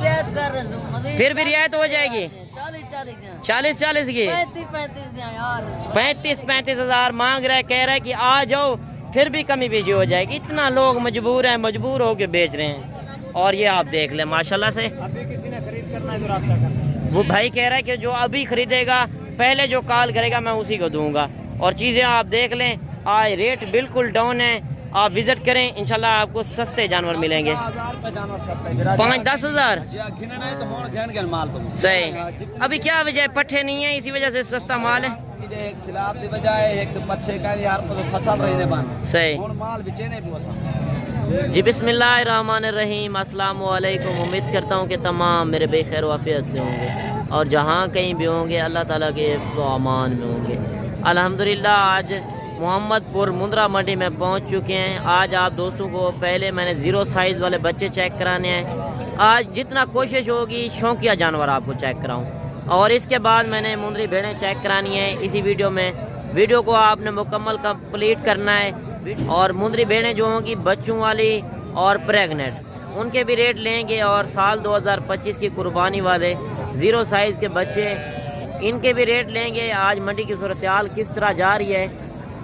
रियायत कर रहा हूँ, फिर भी रियायत हो जाएगी। 40 की 35 हजार मांग रहा है, कह रहा है कि आ जाओ, फिर भी कमी बेशी हो जाएगी। इतना लोग मजबूर हैं, मजबूर होके बेच रहे हैं। और ये आप देख लें माशाल्लाह से, अभी किसी ने खरीद करना है तो राब्ता कर सकते हैं। वो भाई कह रहा है कि जो अभी खरीदेगा पहले जो कॉल करेगा मैं उसी को दूंगा। और चीज़ें आप देख लें, आज रेट बिल्कुल डाउन है। आप विजिट करें, इंशाल्लाह आपको सस्ते जानवर मिलेंगे। 5-10 हजार सही। अभी क्या वजह है, पट्ठे नहीं है इसी वजह से सस्ता माल है। एक सिलाब दी वजह है, एक तो पच्छे का यार फसल रहने बन सही। माल बेचे नहीं भी जी बिस्मिल्लाहिर्रहमानिर्रहीम, अस्सलाम वालेकुम। उम्मीद करता हूँ कि तमाम मेरे बेखैर वाफियत से होंगे और जहाँ कहीं भी होंगे अल्लाह ताला के अमान में होंगे। अल्हम्दुलिल्लाह आज मोहम्मदपुर मुंद्रा मंडी में पहुँच चुके हैं। आज आप दोस्तों को पहले मैंने ज़ीरो साइज़ वाले बच्चे चेक कराने हैं। आज जितना कोशिश होगी शौकिया जानवर आपको चेक कराऊँ, और इसके बाद मैंने मुंद्री भेड़ें चेक करानी है इसी वीडियो में। वीडियो को आपने मुकम्मल कंप्लीट करना है। और मुंद्री भेड़ें जो होंगी बच्चों वाली और प्रेग्नेंट, उनके भी रेट लेंगे। और साल 2025 की कुर्बानी वाले ज़ीरो साइज़ के बच्चे, इनके भी रेट लेंगे। आज मंडी की सूरत हाल किस तरह जा रही है।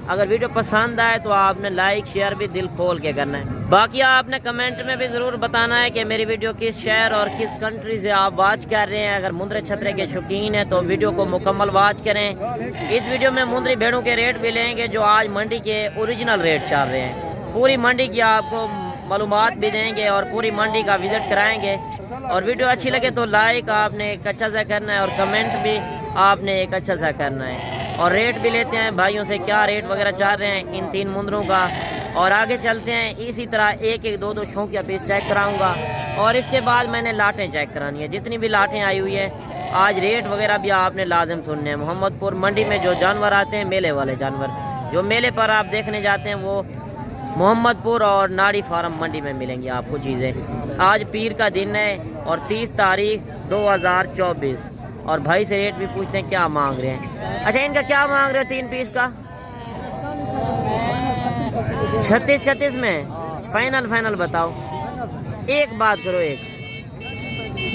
अगर वीडियो पसंद आए तो आपने लाइक शेयर भी दिल खोल के करना है। बाकी आपने कमेंट में भी ज़रूर बताना है कि मेरी वीडियो किस शहर और किस कंट्री से आप वॉच कर रहे हैं। अगर मुंद्रे छतरे के शौकीन हैं तो वीडियो को मुकम्मल वॉच करें। इस वीडियो में मुंद्री भेड़ों के रेट भी लेंगे जो आज मंडी के ओरिजिनल रेट चल रहे हैं। पूरी मंडी की आपको मालूमात भी देंगे और पूरी मंडी का विज़िट कराएंगे। और वीडियो अच्छी लगे तो लाइक आपने एक अच्छा सा करना है और कमेंट भी आपने एक अच्छा सा करना है। और रेट भी लेते हैं भाइयों से, क्या रेट वगैरह चल रहे हैं इन 3 मुंद्रों का। और आगे चलते हैं, इसी तरह एक एक दो शौकिया पीस चेक कराऊंगा। और इसके बाद मैंने लाटें चेक करानी है, जितनी भी लाटें आई हुई हैं। आज रेट वगैरह भी आपने लाजम सुनने हैं। मोहम्मदपुर मंडी में जो जानवर आते हैं, मेले वाले जानवर, जो मेले पर आप देखने जाते हैं, वो मोहम्मदपुर और नाड़ी फार्म मंडी में मिलेंगी आपको चीज़ें। आज पीर का दिन है और 30 तारीख 2024। और भाई से रेट भी पूछते हैं क्या मांग रहे हैं। अच्छा, इनका क्या मांग रहे हो 3 पीस का? 36 में फाइनल बताओ। एक बात करो, एक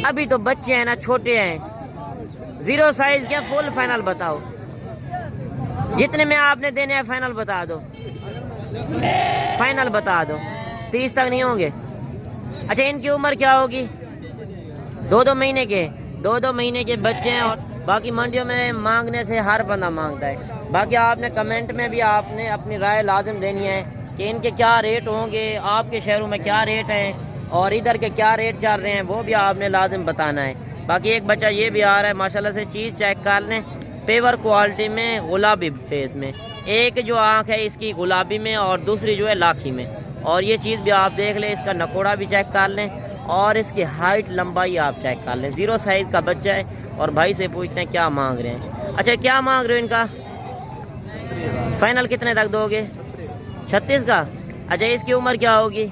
अभी तो बच्चे हैं ना, छोटे हैं, ज़ीरो साइज क्या, फुल फाइनल बताओ। जितने में आपने देने हैं फाइनल बता दो, फाइनल बता दो। 30 तक नहीं होंगे? अच्छा, इनकी उम्र क्या होगी? 2-2 महीने के, 2-2 महीने के बच्चे हैं। और बाकी मंडियों में मांगने से हर बंदा मांगता है। बाकी आपने कमेंट में भी आपने अपनी राय लाजिम देनी है कि इनके क्या रेट होंगे, आपके शहरों में क्या रेट हैं और इधर के क्या रेट चल रहे हैं, वो भी आपने लाजिम बताना है। बाकी एक बच्चा ये भी आ रहा है माशाल्लाह से, चीज़ चेक कर लें, पेवर क्वालिटी में, गुलाबी फेस में। एक जो आँख है इसकी गुलाबी में और दूसरी जो है लाखी में। और ये चीज़ भी आप देख लें, इसका नकोड़ा भी चेक कर लें और इसकी हाइट लंबाई आप चेक कर लें। ज़ीरो साइज़ का बच्चा है। और भाई से पूछते हैं क्या मांग रहे हैं। अच्छा, क्या मांग रहे हो इनका? फाइनल कितने तक दोगे? 36 का? अच्छा, इसकी उम्र क्या होगी?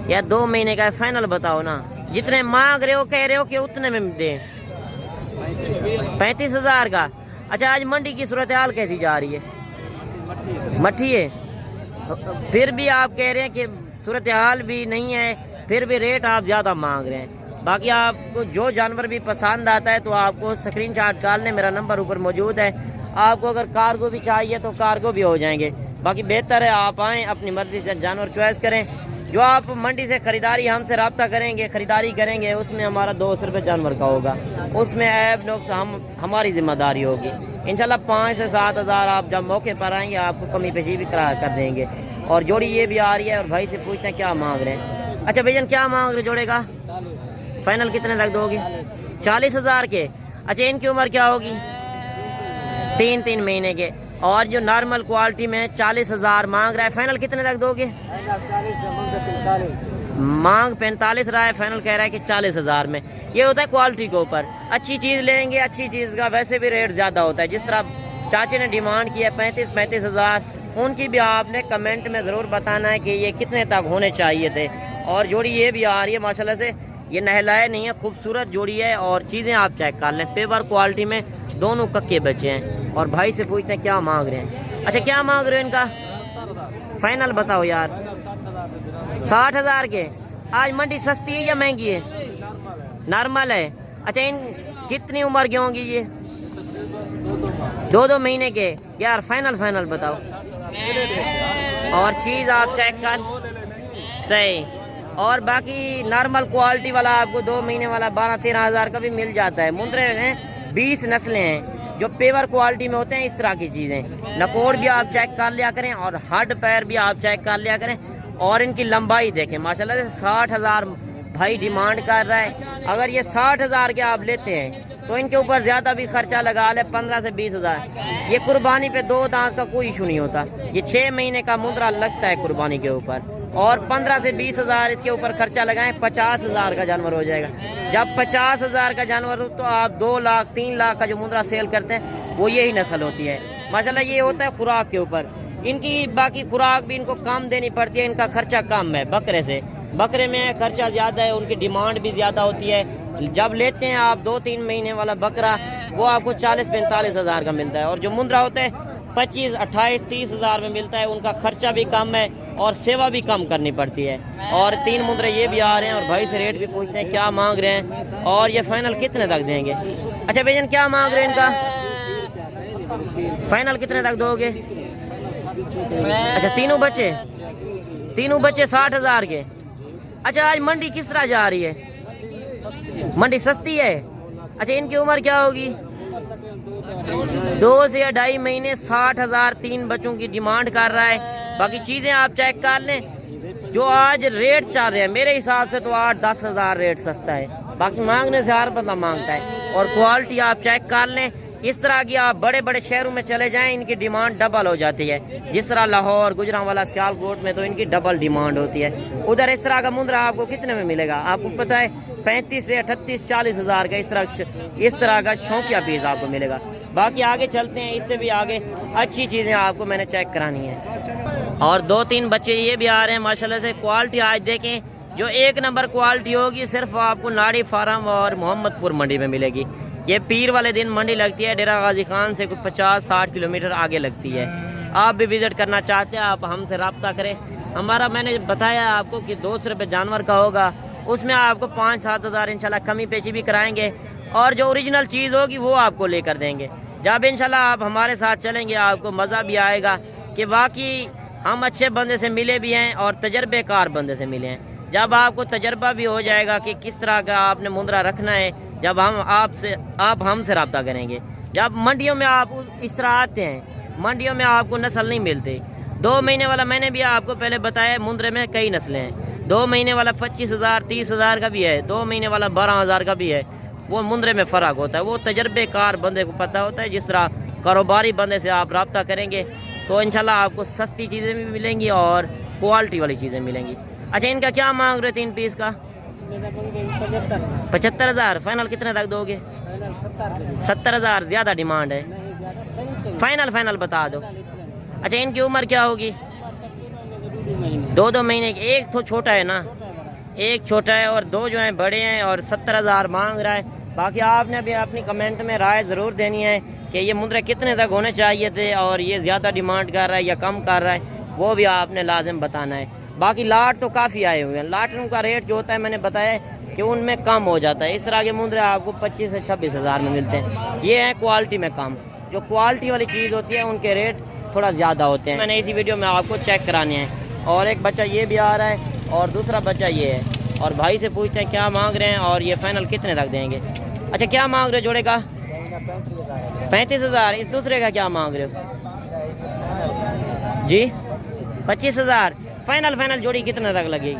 यार 2 महीने का है, फाइनल बताओ ना। जितने मांग रहे हो, कह रहे हो कि उतने में दें। 35 हजार का? अच्छा, आज मंडी की सूरत हाल कैसी जा रही है? मट्ठी है। फिर भी आप कह रहे हैं कि सूरत हाल भी नहीं है, फिर भी रेट आप ज़्यादा मांग रहे हैं। बाकी आपको जो जानवर भी पसंद आता है तो आपको स्क्रीनशॉट डाल लें, मेरा नंबर ऊपर मौजूद है। आपको अगर कार्गो भी चाहिए तो कार्गो भी हो जाएंगे। बाकी बेहतर है आप आएँ, अपनी मर्ज़ी से जानवर चॉइस करें। जो आप मंडी से ख़रीदारी हमसे रब्ता करेंगे, ख़रीदारी करेंगे, उसमें हमारा 200 रुपये जानवर का होगा। उसमें ऐब नुक्स हमारी ज़िम्मेदारी होगी। इंशाल्लाह 5 से 7 हज़ार आप जब मौके पर आएंगे आपको कमी पेशी भी कर देंगे। और जोड़ी ये भी आ रही है। और भाई से पूछते हैं क्या मांग रहे हैं। अच्छा भैया, क्या मांग रहे जोड़े का? फाइनल कितने तक दोगे? 40 हज़ार के? अच्छा, इनकी उम्र क्या होगी? 3 महीने के। और जो नॉर्मल क्वालिटी में 40 हज़ार मांग रहा है, फाइनल कितने तक दोगे? मांग 45 रहा है, फाइनल कह रहा है कि 40 हज़ार में। ये होता है क्वालिटी के ऊपर। अच्छी चीज़ लेंगे, अच्छी चीज़ का वैसे भी रेट ज़्यादा होता है। जिस तरह चाचे ने डिमांड की है 35 हज़ार, उनकी भी आपने कमेंट में ज़रूर बताना है कि ये कितने तक होने चाहिए थे। और जोड़ी ये भी आ रही है माशाल्लाह से, ये नहलाए नहीं है, खूबसूरत जोड़ी है। और चीज़ें आप चेक कर लें, पेवर क्वालिटी में, दोनों कक्के बचे हैं। और भाई से पूछते हैं क्या मांग रहे हैं। अच्छा, क्या मांग रहे हो इनका? फाइनल बताओ यार। 60 हज़ार के? आज मंडी सस्ती है या महंगी है? नॉर्मल है। अच्छा, इन कितनी उम्र की होंगी ये? 2-2 महीने के। यार फाइनल बताओ। और चीज़ आप चेक कर, सही। और बाकी नॉर्मल क्वालिटी वाला आपको 2 महीने वाला 12-13 हज़ार का भी मिल जाता है। मुंद्रे में 20 नस्लें हैं जो पेवर क्वालिटी में होते हैं, इस तरह की चीज़ें। नकोड़ भी आप चेक कर लिया करें और हड पैर भी आप चेक कर लिया करें। और इनकी लंबाई देखें माशाल्लाह से 60,000 भाई डिमांड कर रहा है। अगर ये 60,000 के आप लेते हैं तो इनके ऊपर ज़्यादा भी खर्चा लगा ले, 15 से 20 हज़ार। ये कुर्बानी पे 2 दांत का कोई इशू नहीं होता। ये 6 महीने का मुंद्रा लगता है कुर्बानी के ऊपर। और 15 से 20 हज़ार इसके ऊपर खर्चा लगाएं, 50,000 का जानवर हो जाएगा। जब 50,000 का जानवर हो तो आप 2 लाख 3 लाख का जो मुंद्रा सेल करते हैं वो यही नस्ल होती है माशाल्लाह। ये होता है खुराक के ऊपर इनकी। बाकी खुराक भी इनको कम देनी पड़ती है, इनका खर्चा कम है बकरे से। बकरे में खर्चा ज़्यादा है, उनकी डिमांड भी ज़्यादा होती है। जब लेते हैं आप 2-3 महीने वाला बकरा, वो आपको 40-45 हज़ार का मिलता है। और जो मुंद्रा होता है 25, 28, 30 हज़ार में मिलता है। उनका खर्चा भी कम है और सेवा भी कम करनी पड़ती है। और 3 मुंद्रे ये भी आ रहे हैं और भाई से रेट भी पूछते हैं क्या मांग रहे हैं और ये फाइनल कितने तक देंगे। अच्छा भैया, क्या मांग रहे हैं इनका? फाइनल कितने तक दोगे? अच्छा, तीनों बच्चे 60,000 के। अच्छा, आज मंडी किस तरह जा रही है? मंडी सस्ती है। अच्छा, इनकी उम्र क्या होगी? 2 से 2.5 महीने। 60,000 3 बच्चों की डिमांड कर रहा है। बाकी चीज़ें आप चेक कर लें जो आज रेट चल रहे हैं, मेरे हिसाब से तो 8-10 हज़ार रेट सस्ता है। बाकी मांगने से हर बंदा मांगता है। और क्वालिटी आप चेक कर लें। इस तरह की आप बड़े बड़े शहरों में चले जाएं, इनकी डिमांड डबल हो जाती है। जिस तरह लाहौर, गुजरांवाला, सियालकोट में तो इनकी डबल डिमांड होती है। उधर इस तरह का मुंद्रा आपको कितने में मिलेगा? आपको पता है 35 से 38-40 हज़ार का इस तरह का शौकिया पीस आपको मिलेगा। बाकी आगे चलते हैं, इससे भी आगे अच्छी चीज़ें आपको मैंने चेक करानी है। और 2-3 बच्चे ये भी आ रहे हैं माशाल्लाह से। क्वालिटी आज देखें, जो 1 नंबर क्वालिटी होगी सिर्फ आपको नाड़ी फार्म और मोहम्मदपुर मंडी में मिलेगी। ये पीर वाले दिन मंडी लगती है, डेरा गाजी खान से कुछ 50-60 किलोमीटर आगे लगती है। आप भी विज़िट करना चाहते हैं आप हमसे रब्ता करें। हमारा मैंने बताया आपको कि 200 रुपये जानवर का होगा, उसमें आपको 5-7 हज़ार इंशाल्लाह कमी पेशी भी कराएंगे। और जो ओरिजिनल चीज़ होगी वो आपको लेकर देंगे। जब इंशाल्लाह आप हमारे साथ चलेंगे आपको मज़ा भी आएगा कि वाकई हम अच्छे बंदे से मिले भी हैं और तजर्बेकार बंदे से मिले हैं। जब आपको तजर्बा भी हो जाएगा कि किस तरह का आपने मुंद्रा रखना है, जब आप हमसे रब्ता करेंगे। जब मंडियों में आप इस तरह आते हैं, मंडियों में आपको नस्ल नहीं मिलती। 2 महीने वाला मैंने भी आपको पहले बताया, मुंद्रे में कई नस्लें हैं। 2 महीने वाला 25,000 30 हज़ार का भी है, 2 महीने वाला 12 हज़ार का भी है। वो मुंद्रे में फ़र्क होता है, वो तजर्बेकार बंदे को पता होता है। जिस तरह कारोबारी बंदे से आप रब्ता करेंगे तो इंशाल्लाह आपको सस्ती चीज़ें भी मिलेंगी और क्वालिटी वाली चीज़ें मिलेंगी। अच्छा, इनका क्या मांग रहे 3 पीस का? 75 हज़ार। फाइनल कितने तक दोगे? 70 हज़ार। ज़्यादा डिमांड है। फाइनल बता दो। अच्छा, इनकी उम्र क्या होगी? 2-2 महीने की। एक तो छोटा है ना, एक छोटा है और 2 जो हैं बड़े हैं और 70 हज़ार मांग रहा है। बाकी आपने भी अपनी कमेंट में राय ज़रूर देनी है कि ये मुंद्रे कितने तक होने चाहिए थे और ये ज़्यादा डिमांड कर रहा है या कम कर रहा है, वो भी आपने लाजिम बताना है। बाकी लाट तो काफ़ी आए हुए हैं। लाटों का रेट जो होता है मैंने बताया कि उनमें कम हो जाता है। इस तरह के मुंद्रे आपको 25 से 26 हज़ार में मिलते हैं। ये है क्वालिटी में कम। जो क्वालिटी वाली चीज़ होती है उनके रेट थोड़ा ज़्यादा होते हैं। मैंने इसी वीडियो में आपको चेक कराने हैं। और एक बच्चा ये भी आ रहा है और दूसरा बच्चा ये है। और भाई से पूछते हैं क्या मांग रहे हैं और ये फाइनल कितने रख देंगे। अच्छा, क्या मांग रहे हो जोड़े का? 35 हज़ार। इस दूसरे का क्या मांग रहे हो जी? 25 हज़ार। फाइनल जोड़ी कितने तक लगेगी?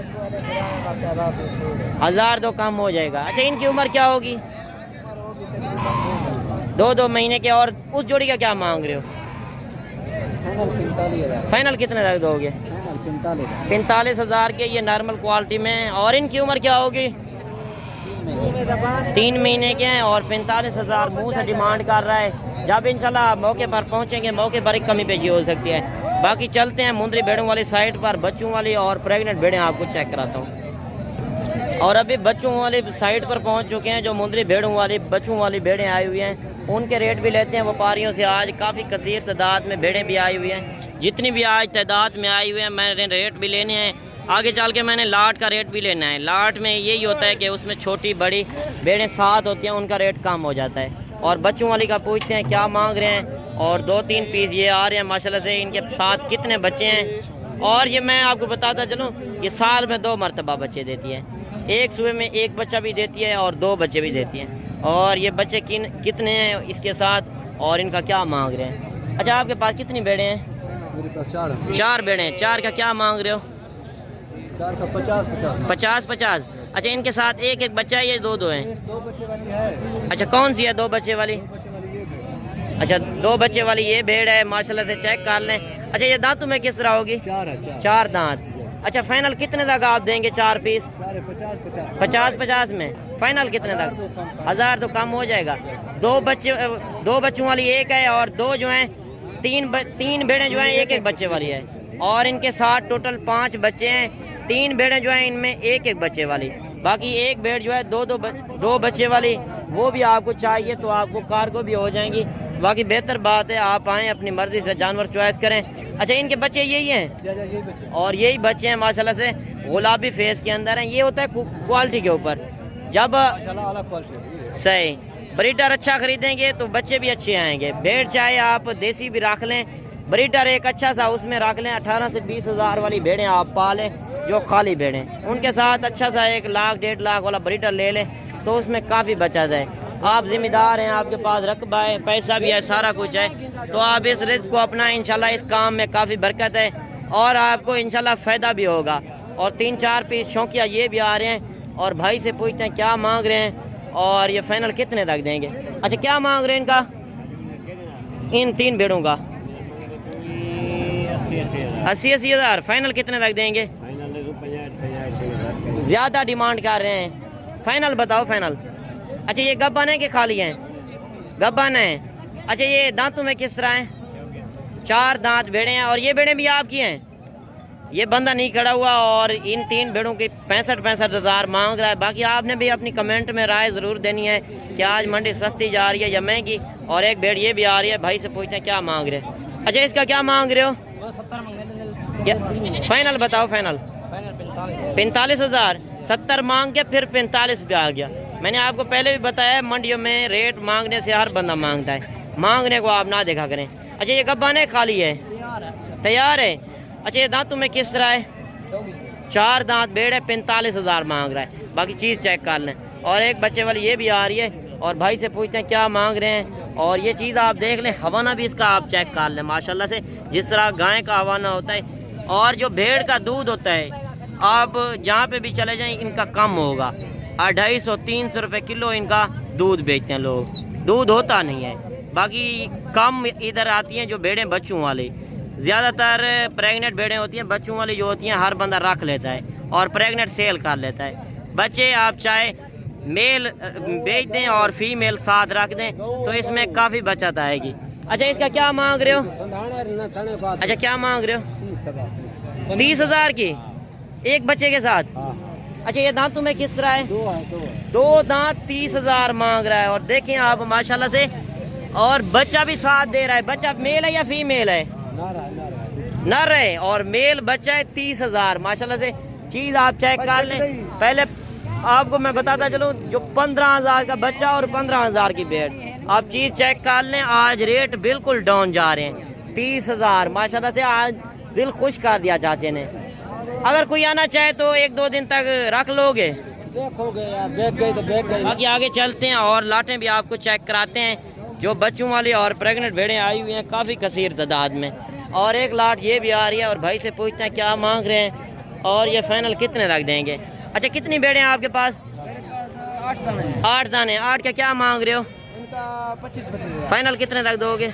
1,000 तो कम हो जाएगा। अच्छा, इनकी उम्र क्या होगी? 2-2 महीने के। और उस जोड़ी का क्या मांग रहे हो? फाइनल कितने तक दोगे? 45 हज़ार के। ये नॉर्मल क्वालिटी में। और इनकी उम्र क्या होगी? 3 महीने के हैं और 45 हज़ार मुँह से डिमांड कर रहा है। जब इंशाल्लाह आप मौके पर पहुँचेंगे, मौके पर एक कमी पेशी हो सकती है। बाकी चलते हैं मुंद्री भेड़ों वाली साइड पर। बच्चों वाली और प्रेग्नेंट भेड़ें आपको चेक कराता हूँ। और अभी बच्चों वाली साइड पर पहुँच चुके हैं। जो मुंद्री भेड़ों वाली बच्चों वाली भेड़ें आई हुई हैं उनके रेट भी लेते हैं व्यापारियों से। आज काफ़ी कसीर तादाद में भेड़ें भी आई हुई हैं। जितनी भी आज तादाद में आई हुई हैं मैंने रेट भी लेने हैं आगे चल के मैंने लाट का रेट भी लेना है। लाट में यही होता है कि उसमें छोटी बड़ी भेड़ें 7 होती हैं, उनका रेट कम हो जाता है। और बच्चों वाली का पूछते हैं क्या मांग रहे हैं। और 2-3 पीस ये आ रहे हैं माशाल्लाह से। इनके साथ कितने बच्चे हैं और ये मैं आपको बताता चलूँ, ये साल में 2 मरतबा बच्चे देती है। एक सुबह में 1 बच्चा भी देती है और 2 बच्चे भी देती हैं। और ये बच्चे कितने हैं इसके साथ और इनका क्या मांग रहे हैं। अच्छा, आपके पास कितनी भेड़ें हैं? मेरे पास 4 4 भेड़ें। 4 का क्या मांग रहे हो? 4 का 50। अच्छा, इनके साथ 1 बच्चा है, ये 2 हैं? 2 बच्चे वाली है। अच्छा, कौन सी है 2 बच्चे वाली? अच्छा, 2 बच्चे वाली ये भेड़ है माशाल्लाह से, चेक कर लें। अच्छा, ये दांतों में किस तरह होगी? 4 दांत। अच्छा, फाइनल कितने तक आप देंगे? 4 पीस 50 में फाइनल कितने तक? 1000 तो कम हो जाएगा। 2 बच्चों वाली 1 है और 2 जो हैं 3 भेड़ें जो हैं 1 बच्चे वाली है। और इनके साथ टोटल 5 बच्चे हैं। 3 भेड़ें जो हैं इनमें 1 बच्चे वाली। बाकी 1 भेड़ जो है 2 बच्चे वाली, वो भी आपको चाहिए तो आपको कार्गो भी हो जाएंगी। बाकी बेहतर बात है आप आएँ, अपनी मर्जी से जानवर चॉइस करें। अच्छा, इनके बच्चे यही हैं और यही बच्चे हैं माशाल्लाह से, गुलाबी फेस के अंदर हैं। ये होता है क्वालिटी के ऊपर। जब सही ब्रीडर अच्छा खरीदेंगे तो बच्चे भी अच्छे आएंगे। भेड़ चाहे आप देसी भी रख लें, ब्रीडर एक अच्छा सा उसमें रख लें। 18 से 20 हज़ार वाली भेड़ें आप पालें जो खाली भेड़ें, उनके साथ अच्छा सा 1 लाख 1.5 लाख वाला ब्रीडर ले लें तो उसमें काफ़ी बचत है। आप जिम्मेदार हैं, आपके पास रकबा है, पैसा भी है, सारा कुछ है, तो आप इस रिस्क को अपना इंशाल्लाह। इस काम में काफ़ी बरकत है और आपको इंशाल्लाह फ़ायदा भी होगा। और 3-4 पीस शौकिया ये भी आ रहे हैं और भाई से पूछते हैं क्या मांग रहे हैं और ये फाइनल कितने तक देंगे। अच्छा, क्या मांग रहे हैं इनका, इन 3 भेड़ों का? 80 हज़ार। फाइनल कितने तक देंगे? ज़्यादा डिमांड कर रहे हैं, फाइनल बताओ फाइनल। अच्छा, ये गब्बन है कि खाली हैं? गब्बन है। अच्छा, ये दांतों में किस तरह हैं? 4 दांत भेड़े हैं और ये भेड़ें भी आपकी हैं? ये बंदा नहीं खड़ा हुआ और इन 3 भेड़ों की 65 हज़ार मांग रहा है। बाकी आपने भी अपनी कमेंट में राय ज़रूर देनी है कि आज मंडी सस्ती जा रही है या महंगी। और 1 भेड़ ये भी आ रही है, भाई से पूछते हैं क्या मांग रहे हैं। अच्छा, इसका क्या मांग रहे हो? फाइनल बताओ फाइनल। 45 हज़ार। 70 मांग के फिर 45 पे आ गया। मैंने आपको पहले भी बताया मंडियों में रेट मांगने से हर बंदा मांगता है, मांगने को आप ना देखा करें। अच्छा, ये गब्बान है खाली है? तैयार है। अच्छा, ये दांतों में किस तरह है? 4 दांत भेड़ है, 45 हज़ार मांग रहा है। बाकी चीज़ चेक कर लें। और 1 बच्चे वाली ये भी आ रही है और भाई से पूछते हैं क्या मांग रहे हैं। और ये चीज़ आप देख लें, हवाना भी इसका आप चेक कर लें माशाल्लाह से, जिस तरह गाय का हवाना होता है। और जो भेड़ का दूध होता है, आप जहाँ पे भी चले जाएं इनका कम होगा। 250-300 रुपये किलो इनका दूध बेचते हैं लोग, दूध होता नहीं है। बाकी कम इधर आती हैं जो भेड़ें बच्चों वाली, ज़्यादातर प्रेग्नेंट भेड़ें होती हैं। बच्चों वाली जो होती हैं हर बंदा रख लेता है और प्रेग्नेंट सेल कर लेता है। बच्चे आप चाहे मेल बेच दें और फीमेल साथ रख दें तो इसमें काफ़ी बचत आएगी। अच्छा, इसका क्या मांग रहे हो? अच्छा, क्या मांग रहे हो? 30 हज़ार की 1 बच्चे के साथ। अच्छा, ये दांतों में किस तरह है? 2 दांत 30 हज़ार मांग रहा है। और देखें आप माशाल्लाह से, और बच्चा भी साथ दे रहा है। बच्चा मेल है या फीमेल है? नर है और मेल बच्चा है। 30 हज़ार माशाल्लाह से। चीज़ आप चेक कर लें। पहले आपको मैं बताता चलूँ, जो 15 हज़ार का बच्चा और 15 हज़ार की भेड़, आप चीज़ चेक कर लें। आज रेट बिल्कुल डाउन जा रहे हैं। 30 हज़ार माशाल्लाह से, आज दिल खुश कर दिया चाचे ने। अगर कोई आना चाहे तो 1-2 दिन तक रख लोगे? देखोगे यार, बेच गई तो बेच गई। बाकी आगे चलते हैं और लाटें भी आपको चेक कराते हैं। जो बच्चों वाली और प्रेग्नेंट भेड़ें आई हुई हैं काफ़ी कसीर तादाद में। और 1 लाट ये भी आ रही है और भाई से पूछते हैं क्या मांग रहे हैं और ये फाइनल कितने तक देंगे। अच्छा, कितनी भेड़ें हैं आपके पास? 8 दाने। 8 का क्या मांग रहे हो? 25 फाइनल कितने तक दोगे?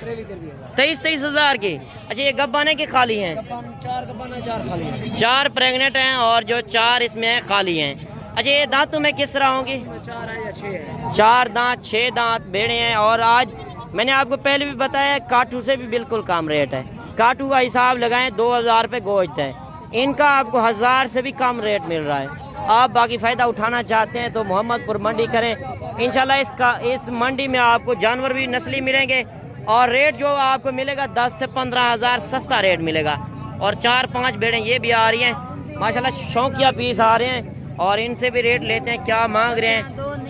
23 हज़ार की। अच्छा, ये गब्बाने की खाली हैं? 4 गब्बान है, 4 खाली है। 4 प्रेग्नेंट हैं और जो 4 इसमें खाली हैं। अच्छा, ये दांतों में किस तरह होंगी? 4 है या 6 है। 4 दांत 6 दांत भेड़े हैं। और आज मैंने आपको पहले भी बताया, काटू से भी बिल्कुल कम रेट है। काटू का हिसाब लगाएं 2000 रुपये गोश्त है, इनका आपको 1000 से भी कम रेट मिल रहा है। आप बाकी फ़ायदा उठाना चाहते हैं तो मोहम्मदपुर मंडी करें। इंशाल्लाह इस मंडी में आपको जानवर भी नस्ली मिलेंगे और रेट जो आपको मिलेगा 10 से 15 हज़ार सस्ता रेट मिलेगा। और 4-5 भेड़ें ये भी आ रही हैं माशाल्लाह शौकिया पीस आ रहे हैं और इनसे भी रेट लेते हैं क्या मांग रहे हैं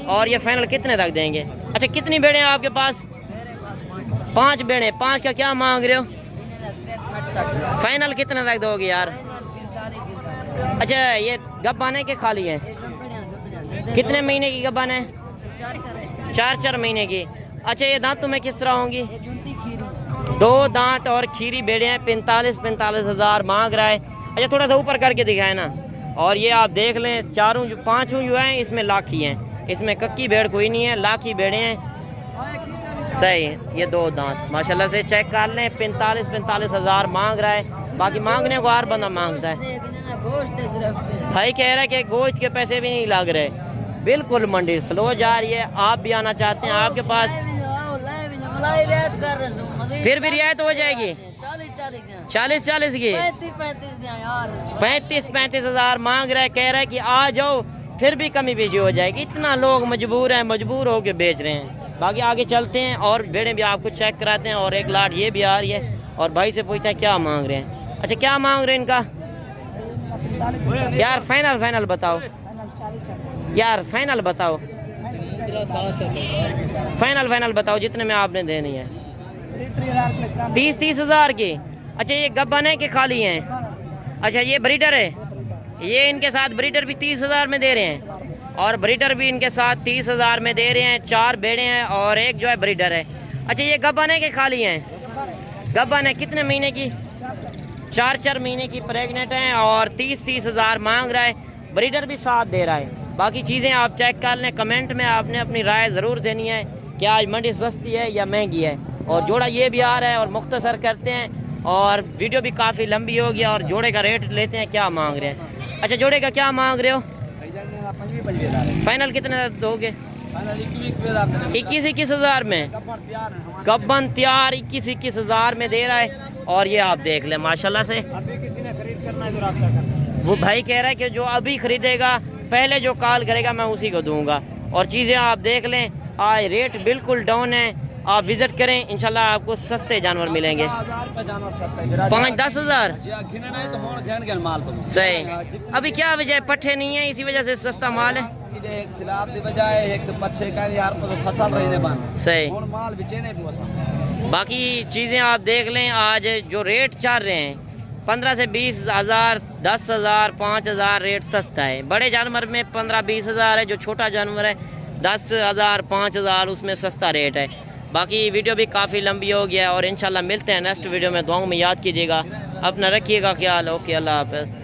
और ये फाइनल कितने तक देंगे। अच्छा कितनी बेड़े हैं आपके पास? 5 बेड़े। 5 का क्या मांग रहे हो? फाइनल कितने तक दोगे यार? अच्छा ये गब्बान है कि खाली है? कितने महीने की गब्बान है? 4 महीने की। अच्छा ये दांत तुम्हें किस तरह होंगी? 2 दांत और खीरी बेड़े हैं। 45 हज़ार मांग रहा है। अच्छा थोड़ा सा ऊपर करके दिखाए ना। और ये आप देख लें 5 जो हैं इसमें लाखी हैं, इसमें कक्की भेड़ कोई नहीं है, लाखी भेड़े हैं। सही है। ये 2 दांत माशाल्लाह से चेक कर लें। 45 हज़ार मांग रहा है। बाकी मांगने को हर बंदा मांगता है। भाई कह रहा है कि गोश्त के पैसे भी नहीं लग रहे। बिल्कुल मंडी स्लो जा रही है। आप भी आना चाहते हैं आपके पास फिर भी रियायत हो जाएगी। 40 की 35 हज़ार मांग रहा है। कह रहा है कि आ जाओ फिर भी कमी बेची हो जाएगी। इतना लोग मजबूर हैं, मजबूर होके बेच रहे हैं। बाकी आगे चलते हैं और भेड़ें भी आपको चेक कराते हैं। और एक लाट ये भी आ रही है और भाई से पूछते हैं क्या मांग रहे हैं। अच्छा क्या मांग रहे हैं इनका यार? फाइनल बताओ यार, फाइनल बताओ। फाइनल बताओ जितने में आपने देनी है। 30 हज़ार की। अच्छा ये गब्बन है कि खाली हैं? अच्छा ये ब्रीडर है। ये इनके साथ ब्रीडर भी 30 हज़ार में दे रहे हैं और ब्रीडर भी इनके साथ 30 हज़ार में दे रहे हैं। 4 बेड़े हैं और एक जो है ब्रीडर है। अच्छा ये गब्बन है कि खाली हैं? गब्बन है। कितने महीने की? 4 महीने की प्रेग्नेंट हैं और 30 हज़ार मांग रहा है। ब्रीडर भी साथ दे रहा है। बाकी चीज़ें आप चेक कर लें। कमेंट में आपने अपनी राय ज़रूर देनी है कि आज मंडी सस्ती है या महंगी है। और जोड़ा ये भी आ रहा है और मुख्तसर करते हैं और वीडियो भी काफ़ी लंबी हो गया। और जोड़े का रेट लेते हैं क्या मांग रहे हैं। अच्छा जोड़े का क्या मांग रहे हो? फाइनल कितने दोगे? 21 हज़ार में। गब्बन तैयार 21 हज़ार में दे रहा है। और ये आप देख लें माशाल्लाह से। अभी किसी ने खरीद करना है तो राब्ता कर सकते हैं। वो भाई कह रहा है कि जो अभी खरीदेगा पहले जो कॉल करेगा मैं उसी को दूंगा। और चीज़ें आप देख लें आज रेट बिल्कुल डाउन है। आप विजिट करें इंशाल्लाह आपको सस्ते जानवर मिलेंगे। 5-10 हज़ार सही। अभी क्या वजह है? पट्ठे नहीं है इसी वजह से सस्ता माल है। सही। बाकी चीज़ें आप देख लें आज जो रेट चल रहे हैं 15 से 20 हज़ार, 10 हज़ार, 5 हज़ार रेट सस्ता है। बड़े जानवर में 15-20 हज़ार है। जो छोटा जानवर है 10 हज़ार, 5 हज़ार उसमें सस्ता रेट है। बाकी वीडियो भी काफ़ी लंबी हो गया है और इंशाल्लाह मिलते हैं नेक्स्ट वीडियो में। दुआओं में याद कीजिएगा। अपना रखिएगा ख्याल। ओके अल्लाह हाफ़िज़।